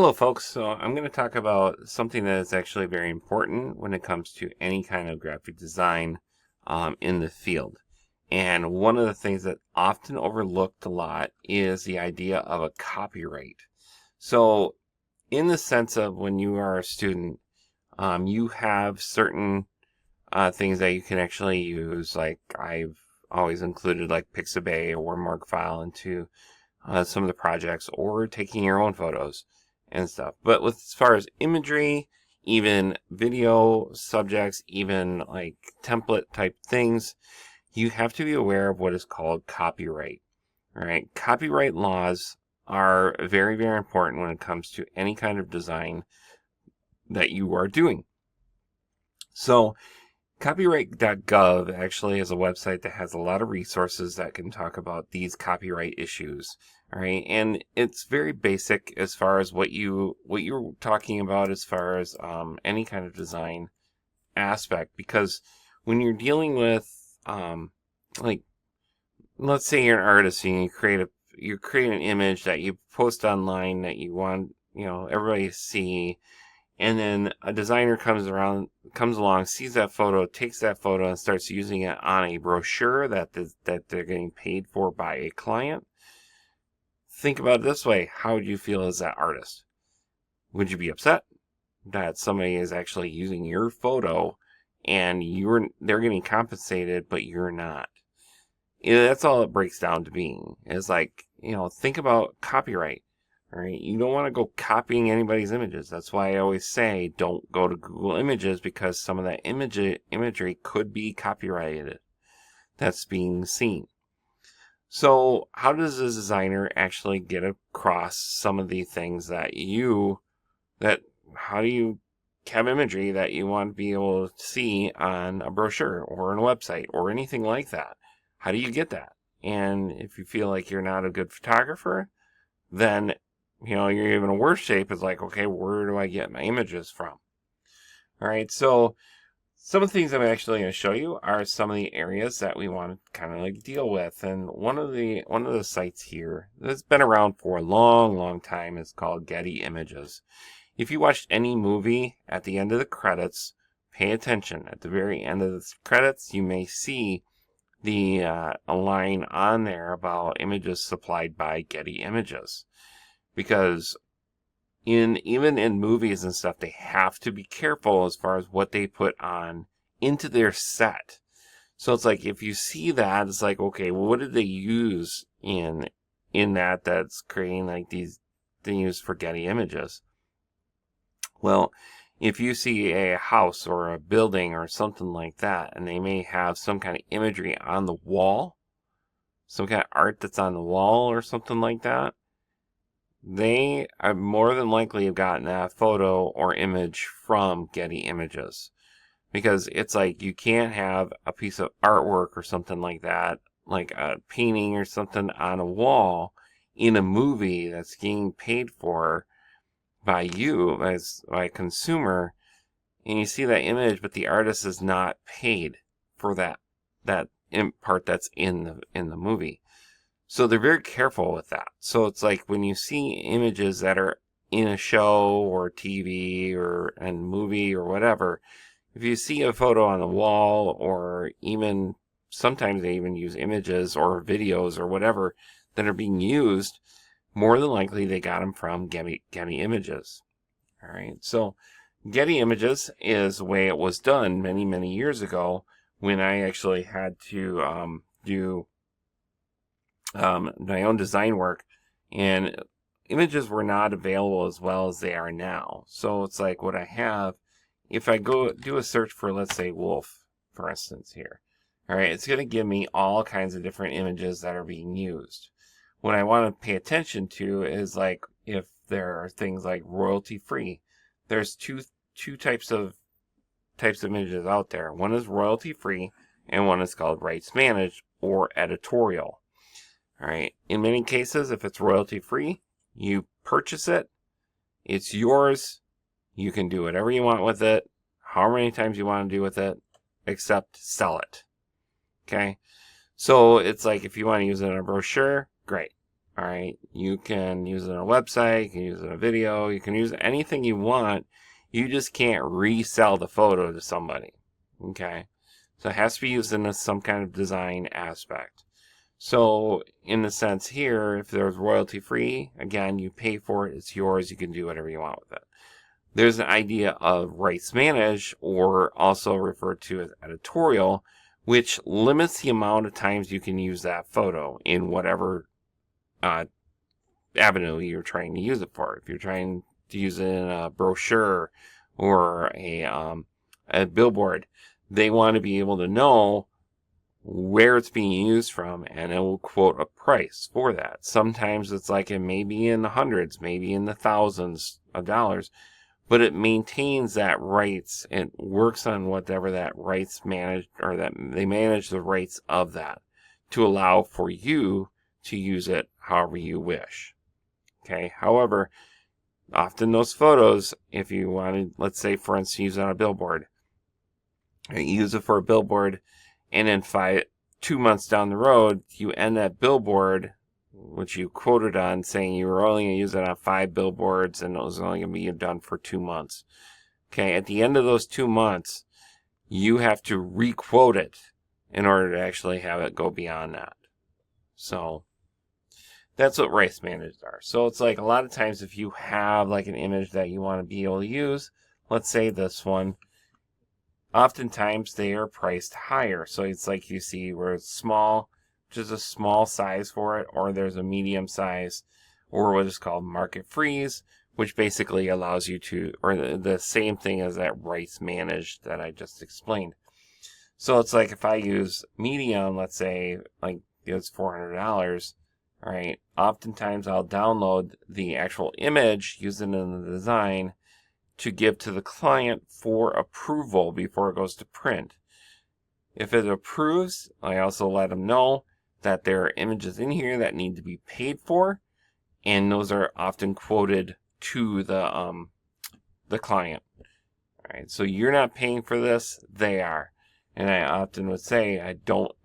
Hello, folks. So I'm going to talk about something that is actually very important when it comes to any kind of graphic design in the field. And one of the things that often overlooked a lot is the idea of a copyright. So, in the sense of when you are a student, you have certain things that you can actually use. Like I've always included like Pixabay or Markfile into some of the projects, or taking your own photos and stuff. But with as far as imagery, even video subjects, even like template type things, you have to be aware of what is called copyright. All right, copyright laws are very, very important when it comes to any kind of design that you are doing. So copyright.gov actually is a website that has a lot of resources that can talk about these copyright issues. All right, and it's very basic as far as what you're talking about as far as any kind of design aspect. Because when you're dealing with like, let's say you're an artist and you create an image that you post online that you want everybody to see, and then a designer comes along, sees that photo, takes that photo, and starts using it on a brochure that they're getting paid for by a client. Think about it this way: how would you feel as that artist? Would you be upset that somebody is actually using your photo and they're getting compensated, but you're not? That's all it breaks down to being. Is like, think about copyright. All right, you don't want to go copying anybody's images. That's why I always say don't go to Google Images, because some of that imagery could be copyrighted. That's being seen. So how does a designer actually get across some of the things how do you have imagery that you want to be able to see on a brochure or on a website or anything like that? How do you get that? And if you feel like you're not a good photographer, then you're even in a worse shape. It's like, okay, where do I get my images from? All right, so some of the things I'm actually going to show you are some of the areas that we want to kind of like deal with. And one of the sites here that's been around for a long, long time is called Getty Images. If you watched any movie, at the end of the credits, pay attention. At the very end of the credits, you may see a line on there about images supplied by Getty Images. Because even in movies and stuff, they have to be careful as far as what they put on into their set. So it's like, if you see that, it's like, okay, well, what did they use in that's creating like these things for Getty Images? Well, if you see a house or a building or something like that, and they may have some kind of imagery on the wall, some kind of art that's on the wall or something like that, they are more than likely have gotten that photo or image from Getty Images. Because it's like, you can't have a piece of artwork or something like that, like a painting or something on a wall in a movie that's getting paid for by you as a consumer, and you see that image, but the artist is not paid for that part that's in the movie. So they're very careful with that. So it's like, when you see images that are in a show or TV or a movie or whatever, if you see a photo on the wall, or even sometimes they even use images or videos or whatever that are being used, more than likely they got them from Getty Images. All right, so Getty Images is the way it was done many, many years ago, when I actually had to do my own design work, and images were not available as well as they are now. So it's like, what I have, if I go do a search for, let's say, wolf, for instance, here, all right, it's going to give me all kinds of different images that are being used. What I want to pay attention to is, like, if there are things like royalty free. There's two types of images out there. One is royalty free, and one is called rights managed or editorial. All right. In many cases, if it's royalty free, you purchase it, it's yours. You can do whatever you want with it, however many times you want to do with it, except sell it. Okay. So it's like, if you want to use it in a brochure, great. All right, you can use it on a website, you can use it in a video, you can use anything you want. You just can't resell the photo to somebody. Okay, so it has to be used in some kind of design aspect. So in the sense here, if there's royalty free, again, you pay for it, it's yours, you can do whatever you want with it. There's an idea of rights managed, or also referred to as editorial, which limits the amount of times you can use that photo in whatever avenue you're trying to use it for. If you're trying to use it in a brochure or a billboard, they want to be able to know where it's being used from, and it will quote a price for that. Sometimes it's like it may be in the hundreds, maybe in the thousands of dollars, but it maintains that rights and works on whatever that rights manage, or that they manage the rights of that to allow for you to use it however you wish. Okay. However, often those photos, if you want to, let's say for instance, use it on a billboard, use it for a billboard, and then 2 months down the road, you end that billboard, which you quoted on, saying you were only going to use it on 5 billboards and it was only going to be done for 2 months. Okay, at the end of those 2 months, you have to re-quote it in order to actually have it go beyond that. So that's what rights managed are. So it's like a lot of times if you have like an image that you want to be able to use, let's say this one, oftentimes they are priced higher. So it's like you see where it's small, which is a small size for it, or there's a medium size, or what is called market freeze, which basically allows you to, or the same thing as that rights managed that I just explained. So it's like if I use medium, let's say like it's $400, right? Oftentimes I'll download the actual image, use it in the design, to give to the client for approval before it goes to print. If it approves, I also let them know that there are images in here that need to be paid for, and those are often quoted to the client. All right, so you're not paying for this; they are. And I often would say,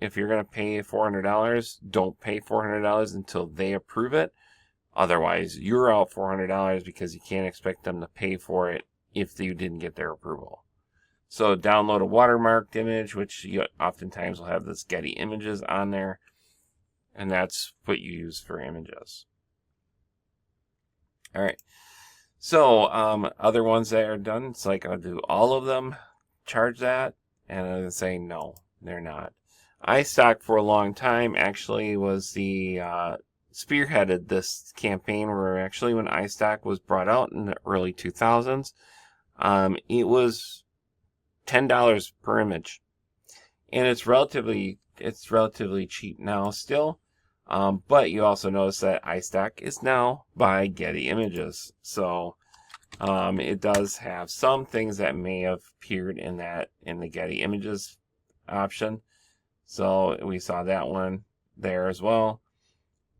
if you're going to pay $400, don't pay $400 until they approve it. Otherwise, you're out $400 because you can't expect them to pay for it if you didn't get their approval. So download a watermarked image, which you oftentimes will have this Getty Images on there, and that's what you use for images. All right. So other ones that are done, it's like I'll do all of them, charge that, and I'm saying no, they're not. iStock for a long time actually was the spearheaded this campaign, where actually when iStock was brought out in the early 2000s, it was $10 per image, and it's relatively cheap now still. But you also notice that iStock is now by Getty Images, so it does have some things that may have appeared in the Getty Images option. So we saw that one there as well.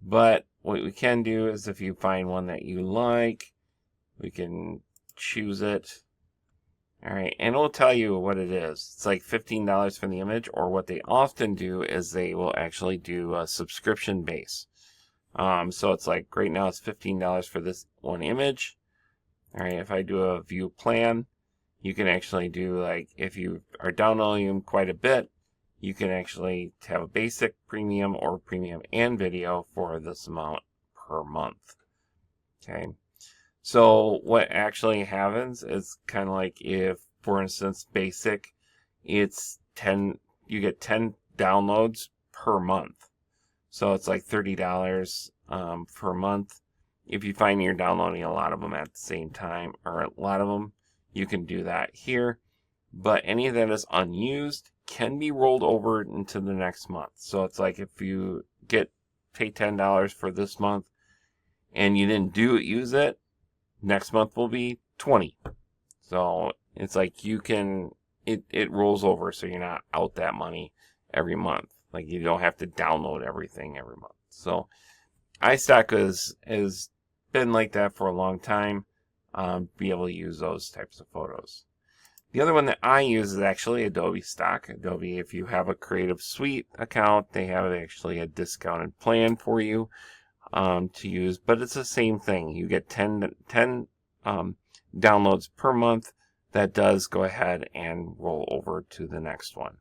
But what we can do is, if you find one that you like, we can choose it. All right, and it'll tell you what it is. It's like $15 for the image, or what they often do is they will actually do a subscription base. So it's like right now it's $15 for this one image. All right, if I do a view plan, you can actually do, like, if you are downloading them quite a bit, you can actually have a basic, premium, or premium and video for this amount per month. Okay. So what actually happens is kind of like if, for instance, basic, it's 10, you get 10 downloads per month. So it's like $30 per month. If you find you're downloading a lot of them at the same time, or a lot of them, you can do that here. But any that is unused can be rolled over into the next month. So it's like if you pay $10 for this month and you didn't use it, next month will be $20. So it's like it rolls over, so you're not out that money every month. Like, you don't have to download everything every month. So iStock has been like that for a long time. Be able to use those types of photos. The other one that I use is actually Adobe Stock. Adobe, if you have a Creative Suite account, they have actually a discounted plan for you. to use, but it's the same thing. You get 10 downloads per month. That does go ahead and roll over to the next one.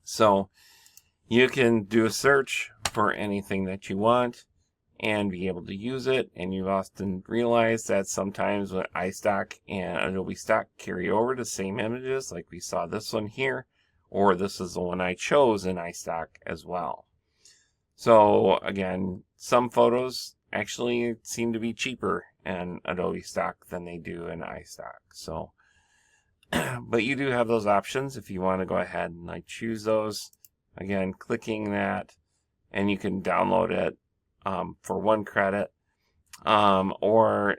So you can do a search for anything that you want and be able to use it. And you often realize that sometimes when iStock and Adobe Stock carry over the same images, like we saw this one here, or this is the one I chose in iStock as well. So again, some photos actually seem to be cheaper in Adobe Stock than they do in iStock. So, but you do have those options if you want to go ahead and like choose those. Again, clicking that, and you can download it for 1 credit, or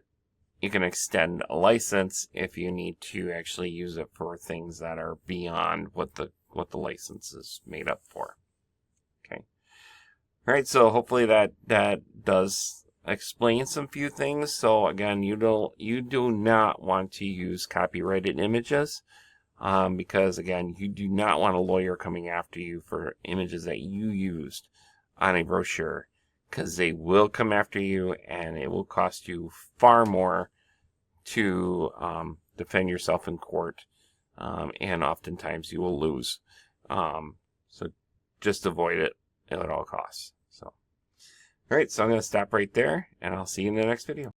you can extend a license if you need to actually use it for things that are beyond what the license is made up for. Okay. All right, so hopefully that does explain some few things. So again, you do not want to use copyrighted images, because again, you do not want a lawyer coming after you for images that you used on a brochure, because they will come after you and it will cost you far more to defend yourself in court, and oftentimes you will lose. So just avoid it at all costs. So, all right, so I'm going to stop right there, and I'll see you in the next video.